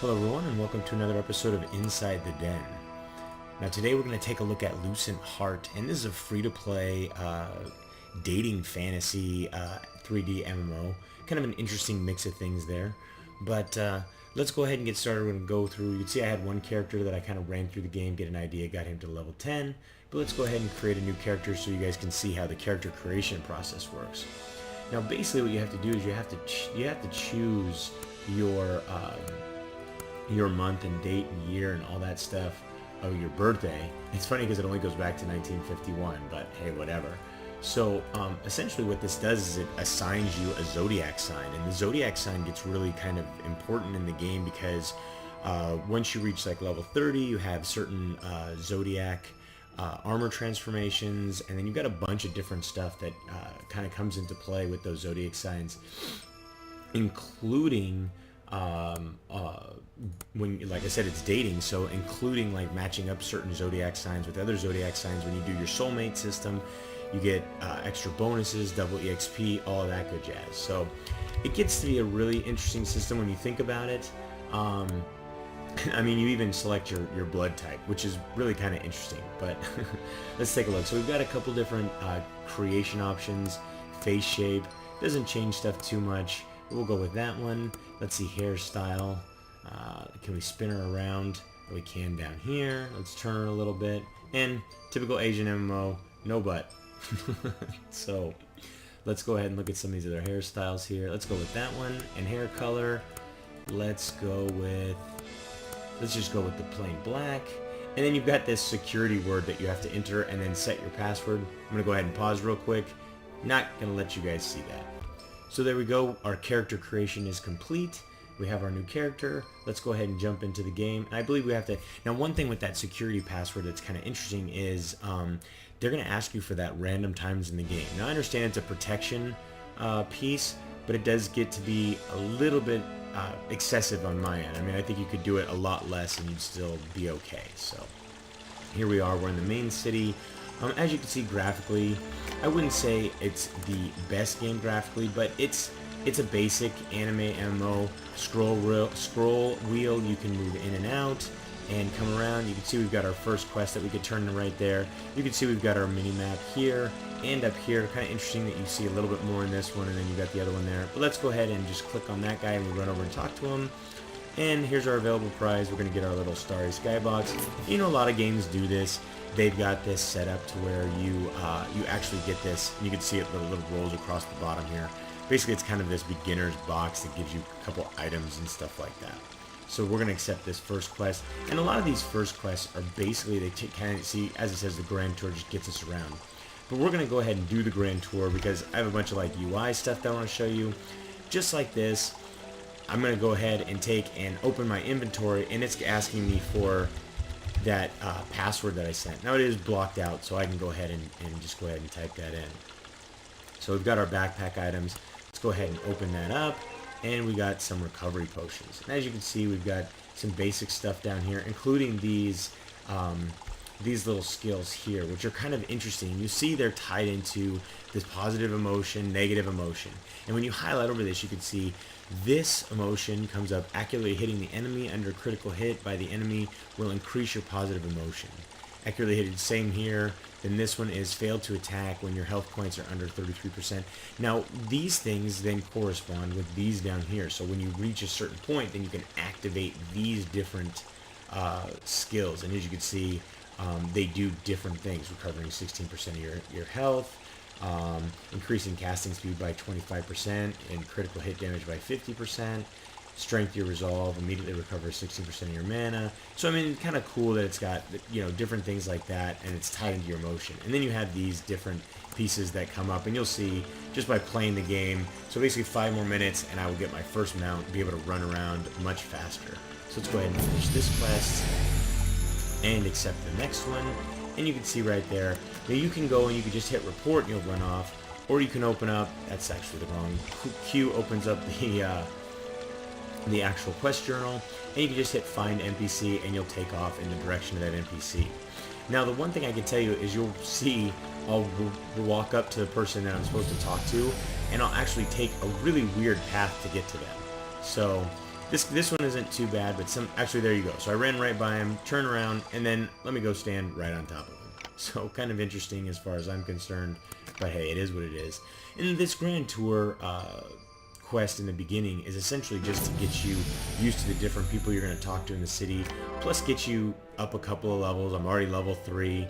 Hello everyone and welcome to another episode of Inside the Den. Now today we're going to take a look at Lucent Heart, and this is a free-to-play dating fantasy 3D MMO. Kind of an interesting mix of things there. But let's go ahead and get started. We're going to go through, you can see I had one character that I kind of ran through the game, get an idea, got him to level 10. But let's go ahead and create a new character so you guys can see how the character creation process works. Now basically what you have to do is you have to choose your month and date and year and all that stuff of your birthday. It's funny because it only goes back to 1951, but hey, whatever. So essentially what this does is it assigns you a zodiac sign, and the zodiac sign gets really kind of important in the game because once you reach like level 30, you have certain zodiac armor transformations, and then you've got a bunch of different stuff that kind of comes into play with those zodiac signs, including when, like I said, it's dating, so including like matching up certain zodiac signs with other zodiac signs. When you do your soulmate system, you get extra bonuses, double EXP, all of that good jazz. So it gets to be a really interesting system when you think about it. I mean, you even select your blood type, which is really kind of interesting, but let's take a look. So we've got a couple different creation options. Face shape doesn't change stuff too much. We'll go with that one. Let's see, hairstyle. Can we spin her around? We can down here. Let's turn her a little bit. And typical Asian MMO, no butt. So let's go ahead and look at some of these other hairstyles here. Let's go with that one. And hair color, let's just go with the plain black. And then you've got this security word that you have to enter and then set your password. I'm going to go ahead and pause real quick. Not going to let you guys see that. So there we go, our character creation is complete. We have our new character. Let's go ahead and jump into the game. And I believe we have to, now one thing with that security password that's kind of interesting is they're going to ask you for that random times in the game. Now I understand it's a protection piece, but it does get to be a little bit excessive on my end. I mean, I think you could do it a lot less and you'd still be okay. So here we are, we're in the main city. As you can see graphically, I wouldn't say it's the best game graphically, but it's a basic anime MMO. Scroll wheel, you can move in and out and come around. You can see we've got our first quest that we could turn to right there. You can see we've got our mini map here and up here. Kind of interesting that you see a little bit more in this one, and then you've got the other one there. But let's go ahead and just click on that guy and we run over and talk to him. And here's our available prize. We're going to get our little starry skybox. You know, a lot of games do this. They've got this set up to where you actually get this, and you can see it little rolls across the bottom here. Basically, it's kind of this beginner's box that gives you a couple items and stuff like that. So we're going to accept this first quest, and a lot of these first quests are basically, they kind of see, as it says, the Grand Tour just gets us around. But we're going to go ahead and do the Grand Tour because I have a bunch of like UI stuff that I want to show you. Just like this, I'm going to go ahead and take and open my inventory, and it's asking me for that password that I sent. Now it is blocked out, so I can go ahead and just go ahead and type that in. So we've got our backpack items. Let's go ahead and open that up, and we got some recovery potions. And as you can see, we've got some basic stuff down here, including these little skills here, which are kind of interesting. You see they're tied into this positive emotion, negative emotion. And when you highlight over this, you can see this emotion comes up: accurately hitting the enemy under critical hit by the enemy will increase your positive emotion. Accurately hit, same here. Then this one is failed to attack when your health points are under 33%. Now these things then correspond with these down here. So when you reach a certain point, then you can activate these different skills. And as you can see, they do different things, recovering 16% of your health, increasing casting speed by 25%, and critical hit damage by 50%. Strength your resolve, immediately recover 16% of your mana. So I mean, kind of cool that it's got, you know, different things like that, and it's tied into your motion. And then you have these different pieces that come up, and you'll see just by playing the game. So basically 5 more minutes and I will get my first mount, be able to run around much faster. So let's go ahead and finish this quest and accept the next one. And you can see right there, now you can go and you can just hit report and you'll run off, or you can open up, that's actually the wrong Q, opens up the actual quest journal, and you can just hit find NPC and you'll take off in the direction of that NPC. Now the one thing I can tell you is you'll see I'll walk up to the person that I'm supposed to talk to, and I'll actually take a really weird path to get to them. So This one isn't too bad, but actually there you go. So I ran right by him, turn around, and then let me go stand right on top of him. So kind of interesting as far as I'm concerned, but hey, it is what it is. And this Grand Tour quest in the beginning is essentially just to get you used to the different people you're going to talk to in the city, plus get you up a couple of levels. I'm already level 3.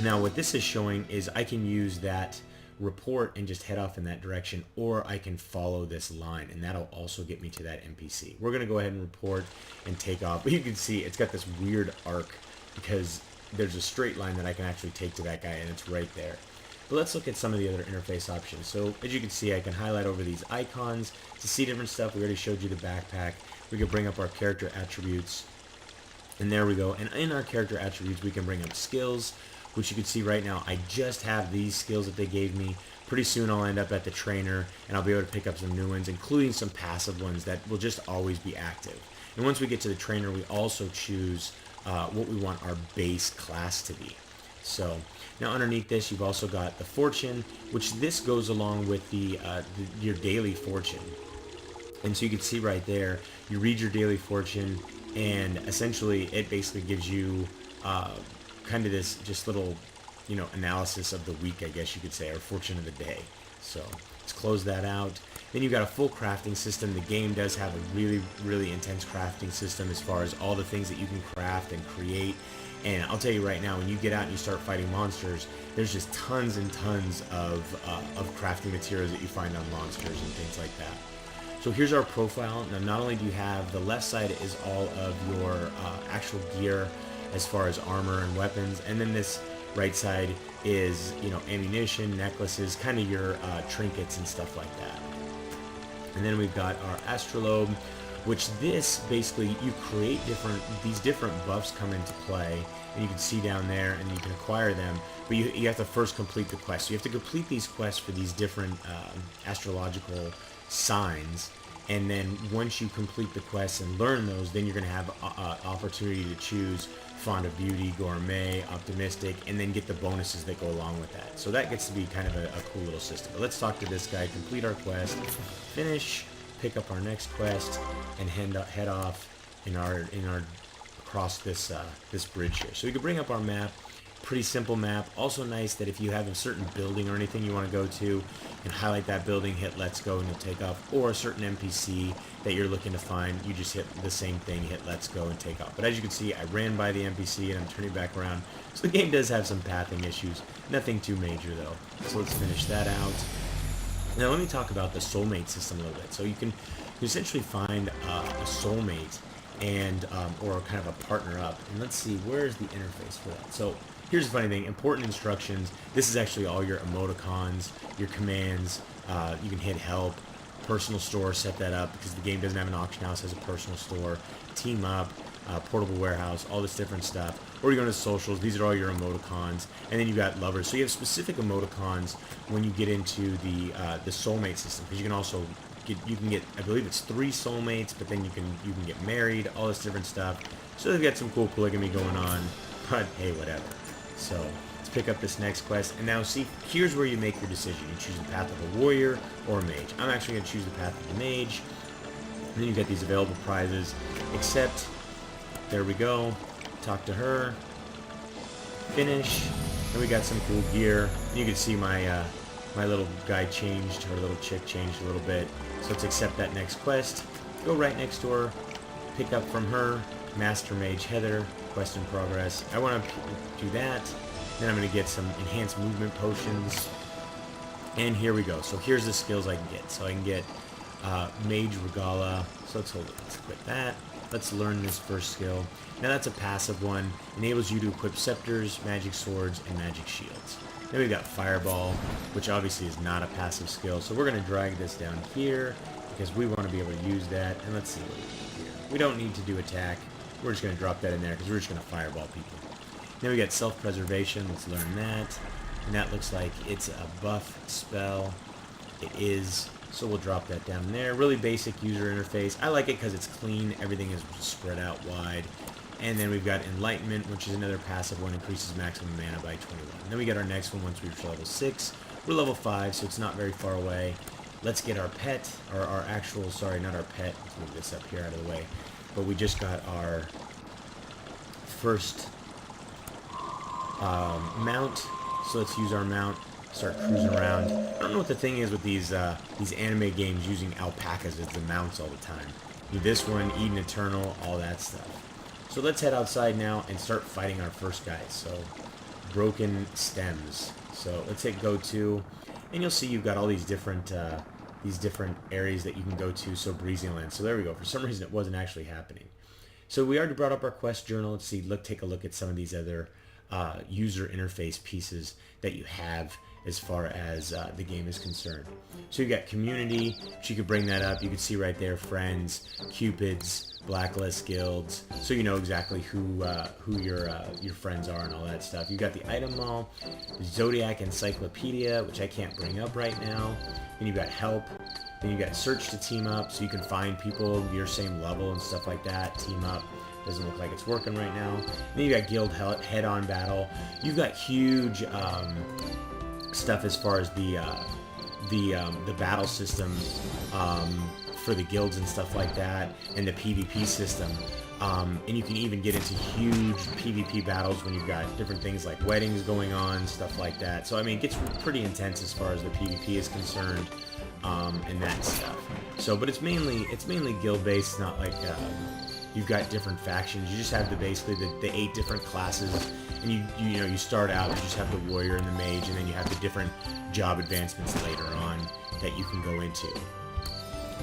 Now what this is showing is I can use that report and just head off in that direction, or I can follow this line, and that'll also get me to that NPC. We're going to go ahead and report and take off, but you can see it's got this weird arc because there's a straight line that I can actually take to that guy, and it's right there. But let's look at some of the other interface options. So as you can see, I can highlight over these icons to see different stuff. We already showed you the backpack. We can bring up our character attributes, and there we go. And in our character attributes, we can bring up skills, which you can see right now, I just have these skills that they gave me. Pretty soon I'll end up at the trainer, and I'll be able to pick up some new ones, including some passive ones that will just always be active. And once we get to the trainer, we also choose what we want our base class to be. So now underneath this, you've also got the fortune, which this goes along with your daily fortune. And so you can see right there, you read your daily fortune, and essentially it basically gives you kind of this just little, analysis of the week, I guess you could say, or fortune of the day. So let's close that out. Then you've got a full crafting system. The game does have a really, really intense crafting system as far as all the things that you can craft and create. And I'll tell you right now, when you get out and you start fighting monsters, there's just tons and tons of crafting materials that you find on monsters and things like that. So here's our profile. Now, not only do you have the left side is all of your actual gear as far as armor and weapons, and then this right side is, ammunition, necklaces, kind of your trinkets and stuff like that. And then we've got our astrolabe, which this basically, you create these different buffs come into play, and you can see down there, and you can acquire them, but you have to first complete the quest. So you have to complete these quests for these different astrological signs, and then once you complete the quests and learn those, then you're going to have opportunity to choose Fond of Beauty, Gourmet, Optimistic, and then get the bonuses that go along with that. So that gets to be kind of a cool little system. But let's talk to this guy, complete our quest, finish, pick up our next quest, and head off in our across this bridge here. So we can bring up our map. Pretty simple map. Also nice that if you have a certain building or anything you want to go to, you can highlight that building, hit let's go, and you'll take off. Or a certain NPC that you're looking to find, you just hit the same thing, hit let's go, and take off. But as you can see, I ran by the NPC and I'm turning back around. So the game does have some pathing issues. Nothing too major though. So let's finish that out. Now let me talk about the soulmate system a little bit. So you can essentially find a soulmate and or kind of a partner up. And let's see, where's the interface for that? So here's the funny thing, important instructions. This is actually all your emoticons, your commands. You can hit help, personal store, set that up because the game doesn't have an auction house, it has a personal store, team up, portable warehouse, all this different stuff. Or you go to socials, these are all your emoticons. And then you got lovers. So you have specific emoticons when you get into the soulmate system, because you can also get, I believe it's 3 soulmates, but then you can get married, all this different stuff. So they've got some cool polygamy going on, but hey, whatever. So let's pick up this next quest, and now see, here's where you make your decision. You choose the path of a warrior or a mage. I'm actually going to choose the path of the mage. And then you get these available prizes, except, there we go, talk to her, finish, and we got some cool gear. And you can see my my little guy changed, or little chick changed a little bit. So let's accept that next quest, go right next to her, pick up from her, Master Mage Heather, quest in progress. I want to do that. Then I'm going to get some enhanced movement potions. And here we go. So here's the skills I can get. So I can get Mage Regala. So let's hold it. Let's quit that. Let's learn this first skill. Now that's a passive one. Enables you to equip scepters, magic swords, and magic shields. Then we've got Fireball, which obviously is not a passive skill. So we're going to drag this down here because we want to be able to use that. And let's see what we do here. We don't need to do attack. We're just going to drop that in there because we're just going to fireball people. Then we got self-preservation. Let's learn that. And that looks like it's a buff spell. It is. So we'll drop that down there. Really basic user interface. I like it because it's clean. Everything is spread out wide. And then we've got Enlightenment, which is another passive one. Increases maximum mana by 21. Then we got our next one once we reach level 6. We're level 5, so it's not very far away. let's get our pet, or our actual, sorry, not our pet, let's move this up here out of the way, but we just got our first mount, so let's use our mount, start cruising around. I don't know what the thing is with these anime games using alpacas as the mounts all the time. This one, Eden Eternal, all that stuff. So let's head outside now and start fighting our first guys. So, broken stems. So let's hit go to, and you'll see you've got all these different areas that you can go to. So Breezy Land. So there we go. For some reason it wasn't actually happening. So we already brought up our quest journal. Let's see. Take a look at some of these other user interface pieces that you have as far as the game is concerned. So you got community, which you could bring that up. You can see right there, friends, cupids, blacklist guilds, so you know exactly who your friends are and all that stuff. You got the item mall, the Zodiac Encyclopedia, which I can't bring up right now. Then you got help. Then you got search to team up, so you can find people your same level and stuff like that. Team up. Doesn't look like it's working right now. Then you got guild head-on battle. You've got huge stuff as far as the battle system for the guilds and stuff like that, and the PvP system. And you can even get into huge PvP battles when you've got different things like weddings going on, stuff like that. So I mean, it gets pretty intense as far as the PvP is concerned, and that stuff. So, but it's mainly guild-based. It's not like you've got different factions. You just have basically the 8 different classes, and you start out, you just have the warrior and the mage, and then you have the different job advancements later on that you can go into.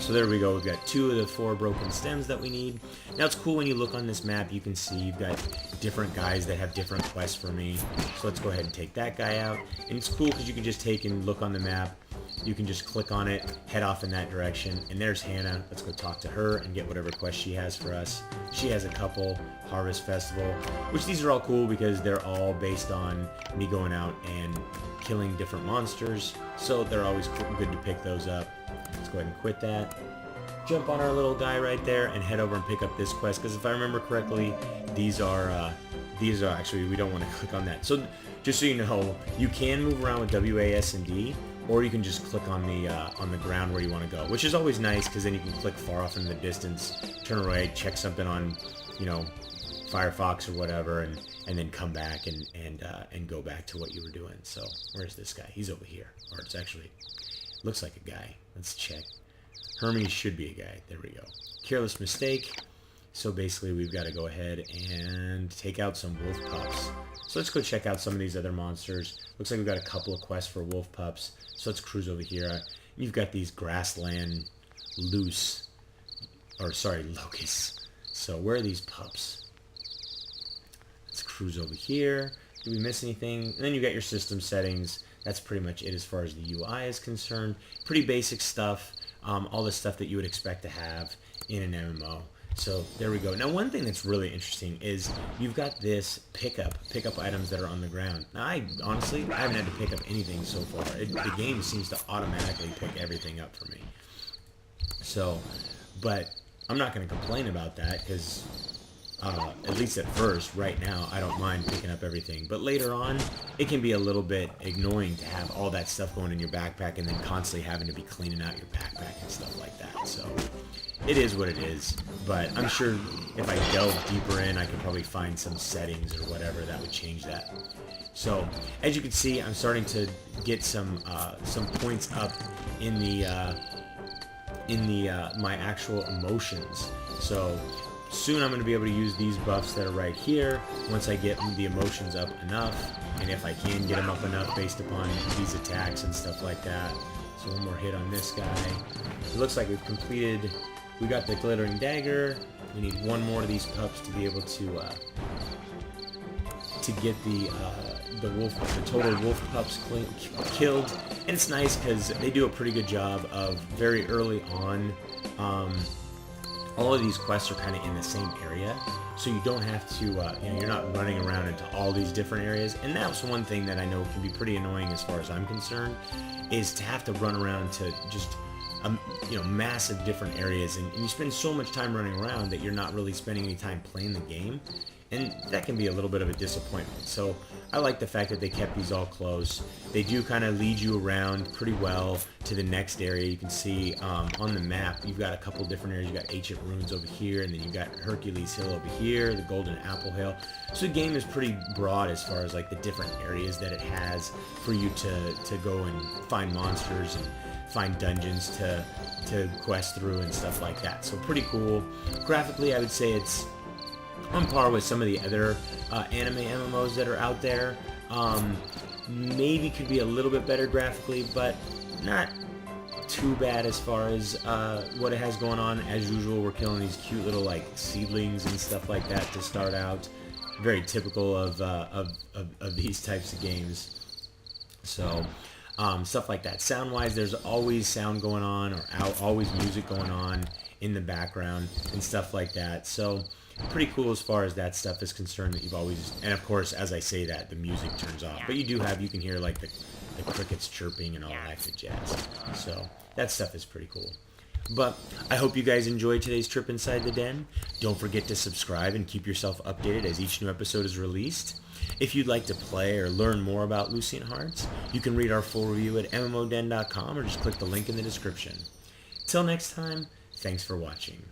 So there we go, we've got 2 of the 4 broken stems that we need. Now it's cool when you look on this map, you can see you've got different guys that have different quests for me. So let's go ahead and take that guy out. And it's cool because you can just take and look on the map. You can just click on it, head off in that direction, and there's Hannah. Let's go talk to her and get whatever quest she has for us. She has a couple, Harvest Festival, which these are all cool because they're all based on me going out and killing different monsters, so they're always good to pick those up. Let's go ahead and quit that. Jump on our little guy right there and head over and pick up this quest, because if I remember correctly, these are actually, we don't want to click on that. So just so you know, you can move around with WASD, or you can just click on the ground where you want to go, which is always nice because then you can click far off in the distance, turn away, check something on, Firefox or whatever, and then come back and go back to what you were doing. So where's this guy? He's over here, or it's actually looks like a guy. Let's check. Hermes should be a guy. There we go. Careless mistake. So basically, we've got to go ahead and take out some wolf pups. So let's go check out some of these other monsters. Looks like we've got a couple of quests for wolf pups. So let's cruise over here. You've got these grassland locusts. So where are these pups? Let's cruise over here. Did we miss anything? And then you got your system settings. That's pretty much it as far as the UI is concerned. Pretty basic stuff. All the stuff that you would expect to have in an MMO. So there we go. Now one thing that's really interesting is you've got this pickup items that are on the ground. Now I haven't had to pick up anything so far. The game seems to automatically pick everything up for me. So, but I'm not going to complain about that because at least at first, right now, I don't mind picking up everything. But later on, it can be a little bit annoying to have all that stuff going in your backpack and then constantly having to be cleaning out your backpack and stuff like that. So it is what it is. But I'm sure if I delve deeper in, I could probably find some settings or whatever that would change that. So as you can see, I'm starting to get some points up in my actual emotions. So soon I'm going to be able to use these buffs that are right here once I get the emotions up enough, and if I can get them up enough based upon these attacks and stuff like that. So one more hit on this guy. It looks like we got the glittering dagger. We need one more of these pups to be able to get the total wolf pups killed. And it's nice because they do a pretty good job of very early on. All of these quests are kind of in the same area, so you don't have to, you're not running around into all these different areas. And that's one thing that I know can be pretty annoying as far as I'm concerned, is to have to run around to just, massive different areas, and you spend so much time running around that you're not really spending any time playing the game. and that can be a little bit of a disappointment. So I like the fact that they kept these all close. They do kind of lead you around pretty well to the next area. You can see on the map, you've got a couple different areas. You've got Ancient Ruins over here, and then you've got Hercules Hill over here, the Golden Apple Hill. So the game is pretty broad as far as like the different areas that it has for you to go and find monsters and find dungeons to quest through and stuff like that. So pretty cool. Graphically, I would say it's on par with some of the other anime MMOs that are out there. Maybe could be a little bit better graphically, but not too bad as far as what it has going on. As usual, we're killing these cute little like seedlings and stuff like that to start out. Very typical of these types of games. So stuff like that. Sound-wise, there's always sound going on, or always music going on in the background and stuff like that. So pretty cool as far as that stuff is concerned, that you've always, and of course, as I say that, the music turns off. But you can hear like the crickets chirping and all that good jazz. So that stuff is pretty cool. But I hope you guys enjoyed today's trip inside the den. Don't forget to subscribe and keep yourself updated as each new episode is released. If you'd like to play or learn more about Lucent Hearts, you can read our full review at MMODen.com or just click the link in the description. Till next time, thanks for watching.